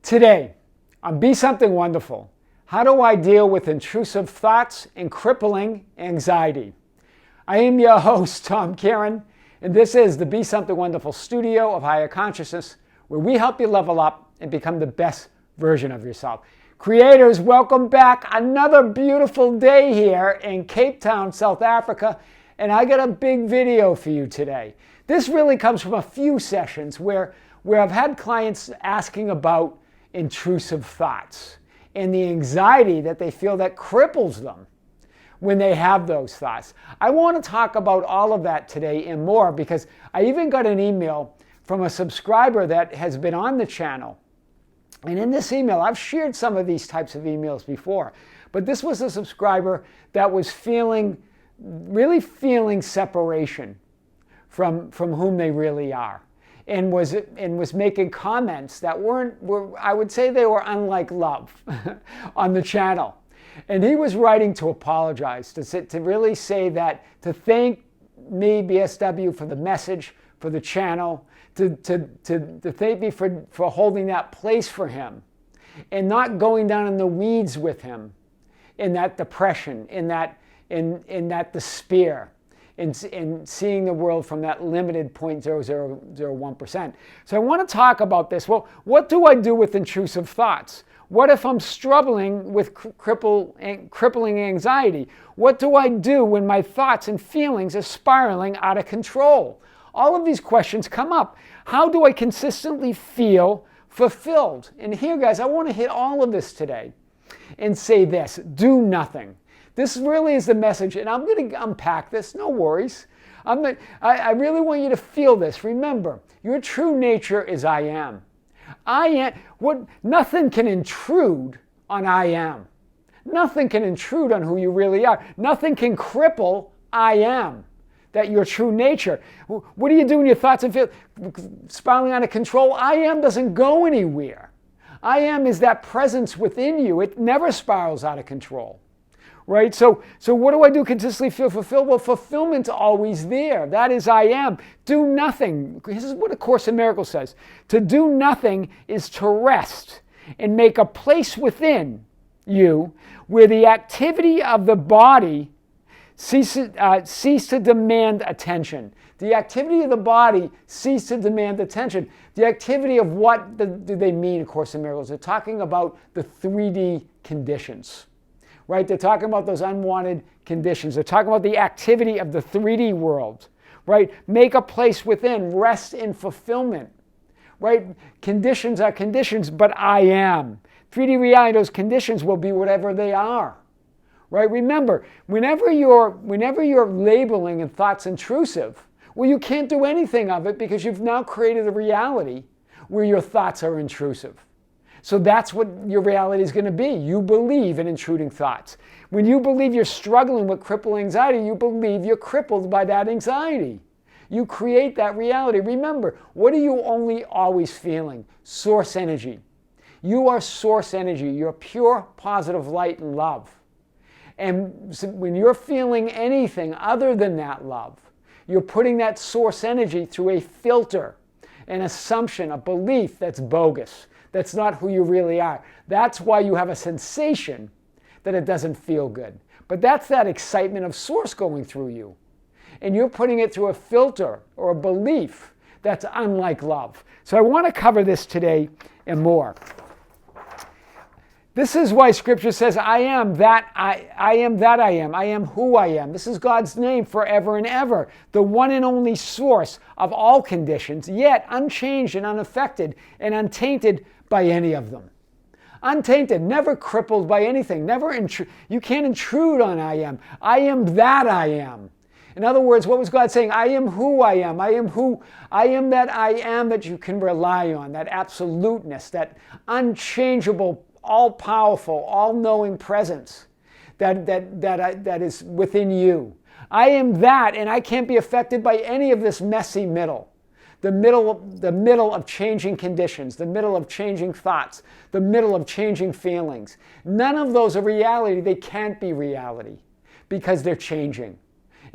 Today, on Be Something Wonderful, how do I deal with intrusive thoughts and crippling anxiety? I am your host, Tom Kearin, and this is the Be Something Wonderful studio of higher consciousness, where we help you level up and become the best version of yourself. Creators, welcome back. Another beautiful day here in Cape Town, South Africa, and I got a big video for you today. This really comes from a few sessions where I've had clients asking about intrusive thoughts and the anxiety that they feel that cripples them when they have those thoughts. I want to talk about all of that today and more, because I even got an email from a subscriber that has been on the channel. And in this email, I've shared some of these types of emails before, but this was a subscriber that was really feeling separation from whom they really are. And was making comments that were, I would say they were unlike love on the channel. And he was writing to apologize, to really say that, to thank me, BSW, for the message, for the channel, to thank me for holding that place for him and not going down in the weeds with him in that depression, in that despair. In seeing the world from that limited 0.0001%. So I want to talk about this. Well, what do I do with intrusive thoughts? What if I'm struggling with crippling anxiety? What do I do when my thoughts and feelings are spiraling out of control? All of these questions come up. How do I consistently feel fulfilled? And here, guys, I want to hit all of this today and say this: do nothing. This really is the message, and I'm going to unpack this, no worries. I really want you to feel this. Remember, your true nature is I am. Nothing can intrude on I am. Nothing can intrude on who you really are. Nothing can cripple I am, that your true nature. What do you do when your thoughts and feel spiraling out of control? I am doesn't go anywhere. I am is that presence within you. It never spirals out of control. Right? So what do I do consistently feel fulfilled? Well, fulfillment's always there. That is I am. Do nothing. This is what A Course in Miracles says. To do nothing is to rest and make a place within you where the activity of the body cease to demand attention. The activity of the body cease to demand attention. The activity of what do they mean, A Course in Miracles? They're talking about the 3D conditions. Right? They're talking about those unwanted conditions. They're talking about the activity of the 3D world. Right? Make a place within, rest in fulfillment. Right? Conditions are conditions, but I am. 3D reality, those conditions will be whatever they are. Right? Remember, whenever you're labeling and thoughts intrusive, well, you can't do anything of it because you've now created a reality where your thoughts are intrusive. So that's what your reality is going to be. You believe in intruding thoughts. When you believe you're struggling with crippling anxiety, you believe you're crippled by that anxiety. You create that reality. Remember, what are you only always feeling? Source energy. You are source energy. You're pure positive light and love. And so when you're feeling anything other than that love, you're putting that source energy through a filter, an assumption, a belief that's bogus. That's not who you really are. That's why you have a sensation that it doesn't feel good. But that's that excitement of source going through you. And you're putting it through a filter or a belief that's unlike love. So I want to cover this today and more. This is why Scripture says, I am that I am that I am. I am who I am. This is God's name forever and ever. The one and only source of all conditions, yet unchanged and unaffected and untainted by any of them. Untainted, never crippled by anything. You can't intrude on I am. I am that I am. In other words, what was God saying? I am who I am. I am that I am that you can rely on. That absoluteness, that unchangeable, all-powerful, all-knowing presence that is within you. I am that, and I can't be affected by any of this messy middle. The middle of changing conditions, the middle of changing thoughts, the middle of changing feelings. None of those are reality. They can't be reality because they're changing.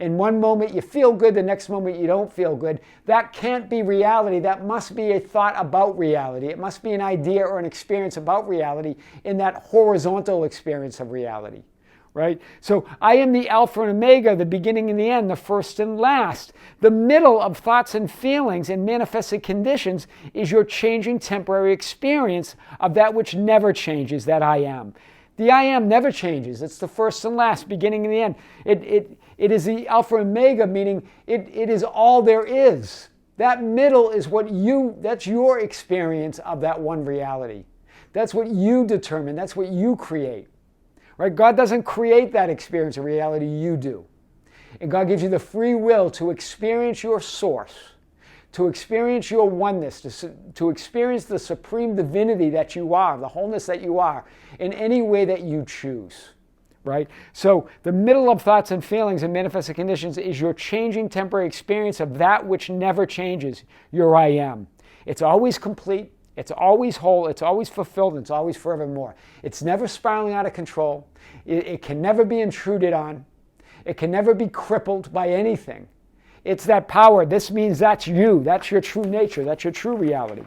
In one moment you feel good, the next moment you don't feel good. That can't be reality. That must be a thought about reality. It must be an idea or an experience about reality in that horizontal experience of reality. Right? So I am the Alpha and Omega, the beginning and the end, the first and last. The middle of thoughts and feelings and manifested conditions is your changing temporary experience of that which never changes, that I am. The I am never changes. It's the first and last, beginning and the end. It is the Alpha and Omega, meaning it is all there is. That middle is that's your experience of that one reality. That's what you determine. That's what you create. Right? God doesn't create that experience of reality, you do. And God gives you the free will to experience your source, to experience your oneness, to experience the supreme divinity that you are, the wholeness that you are, in any way that you choose. Right? So the middle of thoughts and feelings and manifested conditions is your changing temporary experience of that which never changes, your I am. It's always complete. It's always whole, it's always fulfilled, and it's always forevermore. It's never spiraling out of control. It can never be intruded on. It can never be crippled by anything. It's that power. This means that's you. That's your true nature. That's your true reality.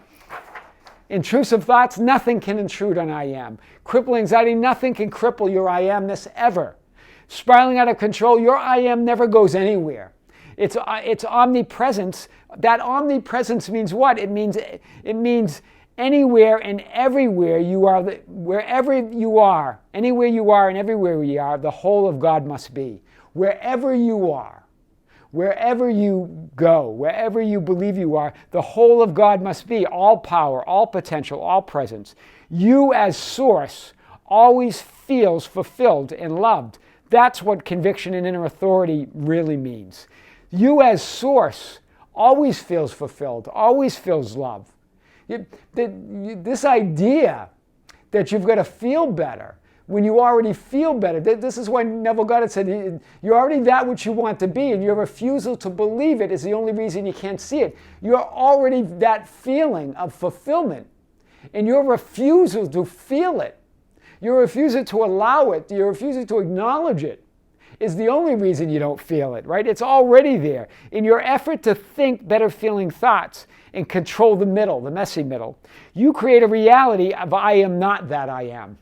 Intrusive thoughts, nothing can intrude on I am. Crippling anxiety, nothing can cripple your I amness ever. Spiraling out of control, your I am never goes anywhere. It's omnipresence. That omnipresence means what? It means anywhere and everywhere you are, wherever you are, anywhere you are and everywhere you are, the whole of God must be. Wherever you are, wherever you go, wherever you believe you are, the whole of God must be. All power, all potential, all presence. You as source always feels fulfilled and loved. That's what conviction and inner authority really means. You as source always feels fulfilled, always feels love. This idea that you've got to feel better when you already feel better. This is why Neville Goddard said, you're already that which you want to be, and your refusal to believe it is the only reason you can't see it. You're already that feeling of fulfillment, and your refusal to feel it, your refusal to allow it, your refusal to acknowledge it, is the only reason you don't feel it, right? It's already there. In your effort to think better feeling thoughts and control the middle, the messy middle, you create a reality of I am not that I am.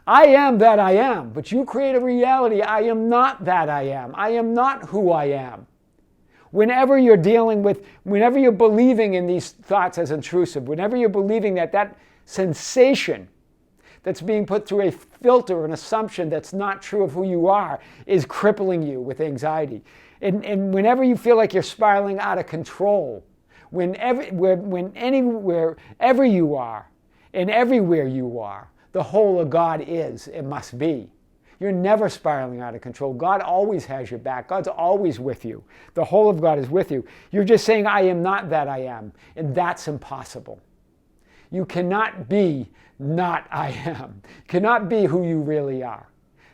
I am that I am, but you create a reality, I am not that I am. I am not who I am. Whenever you're whenever you're believing in these thoughts as intrusive, whenever you're believing that sensation that's being put through a filter, an assumption that's not true of who you are, is crippling you with anxiety. And whenever you feel like you're spiraling out of control, wherever you are and everywhere you are, the whole of God is, it must be. You're never spiraling out of control. God always has your back. God's always with you. The whole of God is with you. You're just saying, I am not that I am, and that's impossible. You cannot be not I am. You cannot be who you really are.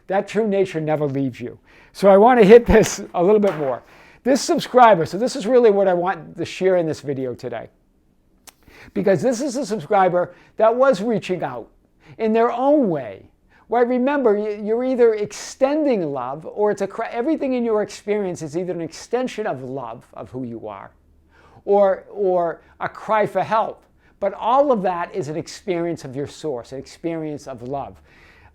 That true nature never leaves you. So I want to hit this a little bit more. This subscriber, so this is really what I want to share in this video today. Because this is a subscriber that was reaching out in their own way. Well, remember, you're either extending love, or everything in your experience is either an extension of love, of who you are, or a cry for help. But all of that is an experience of your source, an experience of love.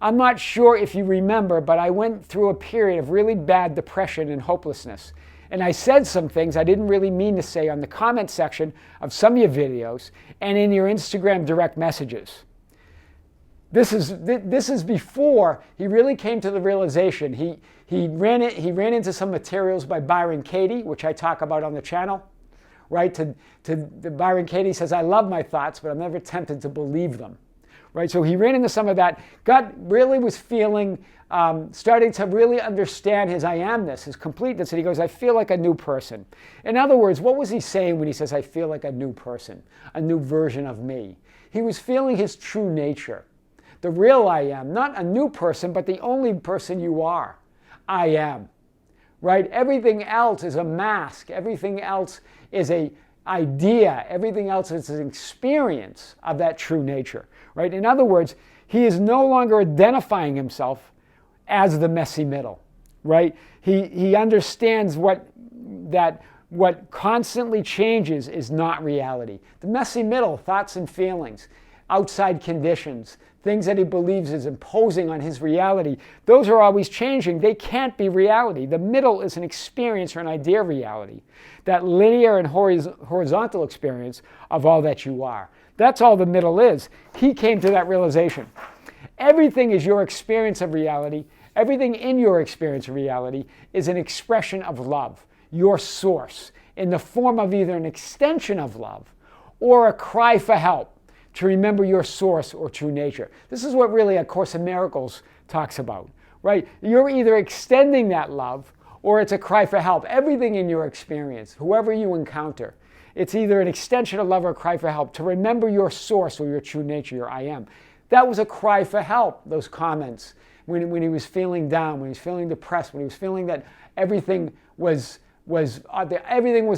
I'm not sure if you remember, but I went through a period of really bad depression and hopelessness. And I said some things I didn't really mean to say on the comment section of some of your videos and in your Instagram direct messages. This is before he really came to the realization. He ran into some materials by Byron Katie, which I talk about on the channel. Right? Byron Katie says, I love my thoughts, but I'm never tempted to believe them. Right? So he ran into some of that. God really was feeling, starting to really understand his I amness, his completeness. And he goes, I feel like a new person. In other words, what was he saying when he says, I feel like a new person, a new version of me? He was feeling his true nature, the real I am, not a new person, but the only person you are. I am. Right? Everything else is a mask. Everything else is an idea. Everything else is an experience of that true nature. Right? In other words, he is no longer identifying himself as the messy middle. right? He understands what constantly changes is not reality. The messy middle, thoughts and feelings, outside conditions, things that he believes is imposing on his reality, those are always changing. They can't be reality. The middle is an experience or an idea of reality, that linear and horizontal experience of all that you are. That's all the middle is. He came to that realization. Everything is your experience of reality. Everything in your experience of reality is an expression of love, your source, in the form of either an extension of love or a cry for help, to remember your source or true nature. This is what really A Course in Miracles talks about, right? You're either extending that love or it's a cry for help. Everything in your experience, whoever you encounter, it's either an extension of love or a cry for help, to remember your source or your true nature, your I am. That was a cry for help, those comments, when he was feeling down, when he was feeling depressed, when he was feeling that everything was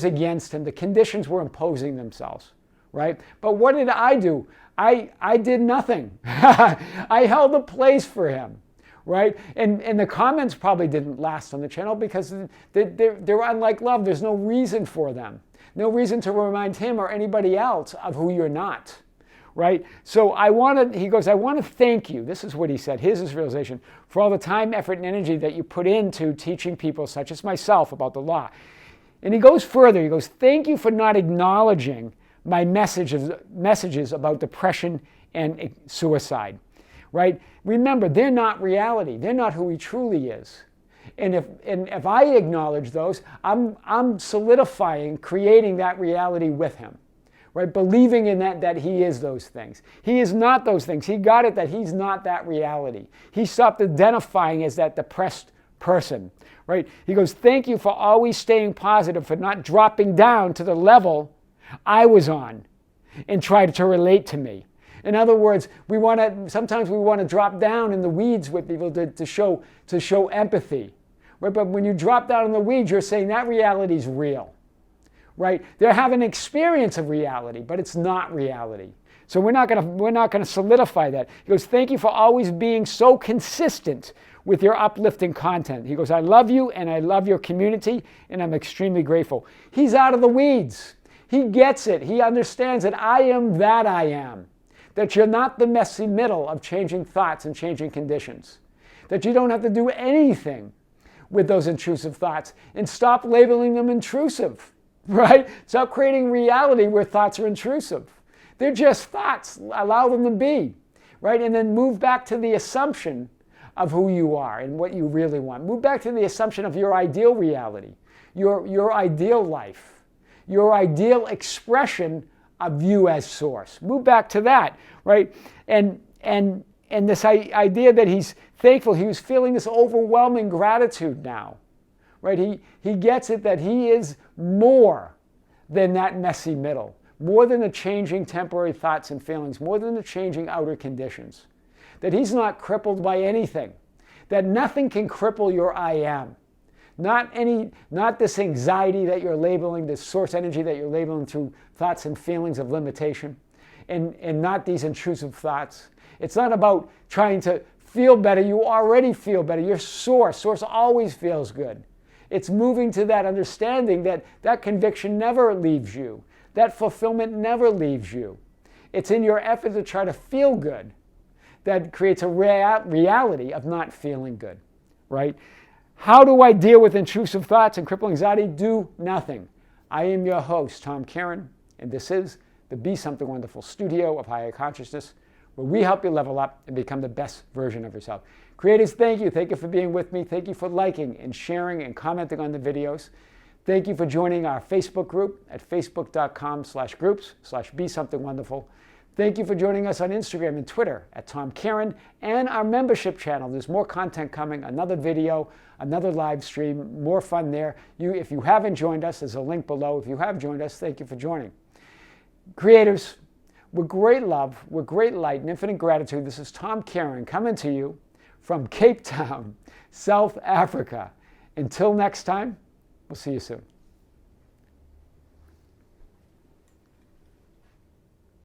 against him, the conditions were imposing themselves. Right? But what did I do? I did nothing. I held a place for him, right? And the comments probably didn't last on the channel because they're unlike love. There's no reason for them. No reason to remind him or anybody else of who you're not, right? So he goes, I want to thank you. This is what he said. Here's his realization. For all the time, effort, and energy that you put into teaching people such as myself about the law. And he goes further. He goes, thank you for not acknowledging my messages about depression and suicide, right? Remember, they're not reality. They're not who he truly is. And if I acknowledge those, I'm solidifying, creating that reality with him, right? Believing in that he is those things. He is not those things. He got it that he's not that reality. He stopped identifying as that depressed person, right? He goes, thank you for always staying positive, for not dropping down to the level I was on and tried to relate to me. In other words, sometimes we want to drop down in the weeds with people to show empathy. Right? But when you drop down in the weeds, you're saying that reality is real. Right? They're having an experience of reality, but it's not reality. So we're not going to solidify that. He goes, thank you for always being so consistent with your uplifting content. He goes, I love you and I love your community and I'm extremely grateful. He's out of the weeds. He gets it. He understands that I am that I am. That you're not the messy middle of changing thoughts and changing conditions. That you don't have to do anything with those intrusive thoughts. And stop labeling them intrusive, right? Stop creating reality where thoughts are intrusive. They're just thoughts. Allow them to be, right? And then move back to the assumption of who you are and what you really want. Move back to the assumption of your ideal reality, your ideal life. Your ideal expression of you as source. Move back to that, right? And this idea that he's thankful, he was feeling this overwhelming gratitude now, right? He gets it that he is more than that messy middle, more than the changing temporary thoughts and feelings, more than the changing outer conditions. That he's not crippled by anything, that nothing can cripple your I am. Not this anxiety that you're labeling, this source energy that you're labeling through thoughts and feelings of limitation, and not these intrusive thoughts. It's not about trying to feel better. You already feel better. Your source always feels good. It's moving to that understanding that conviction never leaves you. That fulfillment never leaves you. It's in your effort to try to feel good that creates a reality of not feeling good, right? How do I deal with intrusive thoughts and crippling anxiety? Do nothing. I am your host, Tom Kearin, and this is the Be Something Wonderful studio of higher consciousness, where we help you level up and become the best version of yourself. Creators, thank you. Thank you for being with me. Thank you for liking and sharing and commenting on the videos. Thank you for joining our Facebook group at facebook.com/groups/Be Something Wonderful. Thank you for joining us on Instagram and Twitter at Tom Kearin, and our membership channel. There's more content coming, another video, another live stream, more fun there. If you haven't joined us, there's a link below. If you have joined us, thank you for joining. Creators, with great love, with great light and infinite gratitude, this is Tom Kearin coming to you from Cape Town, South Africa. Until next time, we'll see you soon.